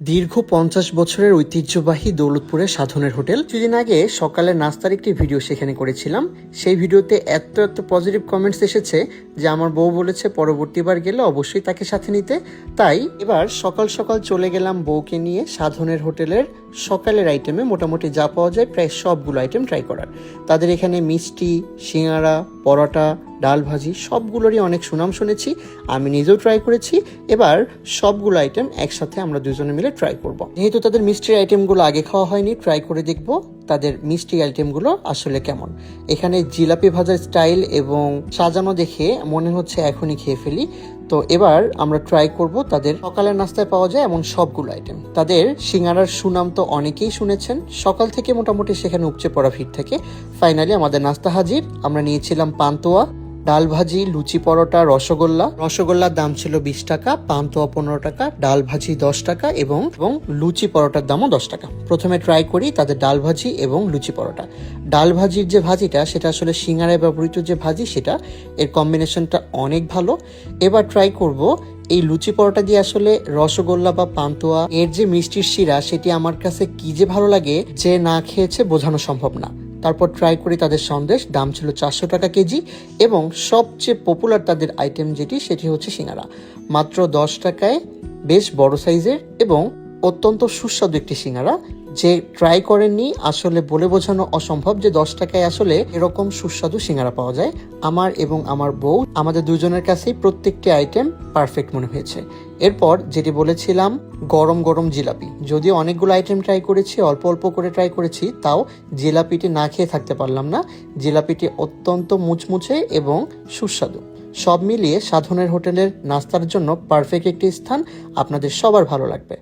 দীর্ঘ 50 বছরের ঐতিহ্যবাহী দৌলতপুরের সাধনের হোটেল। কিছুদিন আগে সকালের নাস্তার একটি ভিডিও সেখানে করেছিলাম। সেই ভিডিওতে এত পজিটিভ কমেন্টস এসেছে যে আমার বউ বলেছে পরবর্তীবার গেলে অবশ্যই তাকে সাথে নিতে। তাই এবার সকাল সকাল চলে গেলাম বউকে নিয়ে সাধনের হোটেলের সকালের আইটেমে মোটামুটি যা পাওয়া যায় প্রায় সবগুলো আইটেম ট্রাই করার। তাদের এখানে মিষ্টি, সিঙ্গারা, পরোটা, ডাল ভাজি সবগুলোরই অনেক সুনাম শুনেছি, আমি নিজেও ট্রাই করেছি। এবার সবগুলো আইটেম একসাথে আমরা দুজনে মিলে ট্রাই করব। যেহেতু তাদের মিষ্টির আইটেমগুলো আগে খাওয়া হয়নি, ট্রাই করে দেখব তাদের মিষ্টি আইটেমগুলো আসলে কেমন। এখানে জিলাপি ভাজার স্টাইল এবং সাজানো দেখে মনে হচ্ছে এখনই খেয়ে ফেলি। তো এবার আমরা ট্রাই করব তাদের সকালের নাস্তায় পাওয়া যায় এমন সবগুলো আইটেম। তাদের সিঙ্গারার সুনাম তো অনেকেই শুনেছেন, সকাল থেকে মোটামুটি সেখানে উপচে পড়া ভিড় থাকে। ফাইনালি আমাদের নাস্তা হাজির। আমরা নিয়েছিলাম পান্তুয়া, ডাল ভাজি, লুচি পরোটা, রসগোল্লার দাম ছিল 20 টাকা, পান্তুয়া 15 টাকা, ডাল ভাজি 10 টাকা এবং লুচি পরোটার দামও 10 টাকা। প্রথমে ট্রাই করি তাদের ডাল ভাজি এবং লুচি পরোটা। ডাল ভাজির যে ভাজিটা সেটা আসলে সিঙ্গারায় ব্যবহৃত যে ভাজি সেটা, এর কম্বিনেশনটা অনেক ভালো। এবার ট্রাই করব এই লুচি পরোটা দিয়ে আসলে রসগোল্লা বা পান্তুয়া এর যে মিষ্টির শিরা সেটি আমার কাছে কি যে ভালো লাগে যে না খেয়েছে বোঝানো সম্ভব না। তারপর ট্রাই করি তাদের সন্দেশ, দাম ছিল 400 টাকা কেজি এবং সবচেয়ে পপুলার তাদের আইটেম যেটি সেটি হচ্ছে সিঙ্গারা, মাত্র 10 টাকায় বেশ বড় সাইজের এবং অত্যন্ত সুস্বাদু একটি সিঙ্গারা। যে ট্রাই করেননি আসলে বলে বোঝানো অসম্ভব যে 10 টাকায় আসলে এরকম সুস্বাদু সিঙ্গারা পাওয়া যায়। আমার এবং আমার বউ আমাদের দুজনের কাছেই প্রত্যেকটি আইটেম পারফেক্ট মনে হয়েছে। এরপর যেটি বলেছিলাম গরম গরম জিলাপি, যদিও অনেকগুলো আইটেম ট্রাই করেছি, অল্প অল্প করে ট্রাই করেছি, তাও জিলাপিটি না খেয়ে থাকতে পারলাম না। জিলাপিটি অত্যন্ত মুচমুচে এবং সুস্বাদু। সব মিলিয়ে সাধনের হোটেলের নাস্তার জন্য পারফেক্ট একটি স্থান, আপনাদের সবার ভালো লাগবে।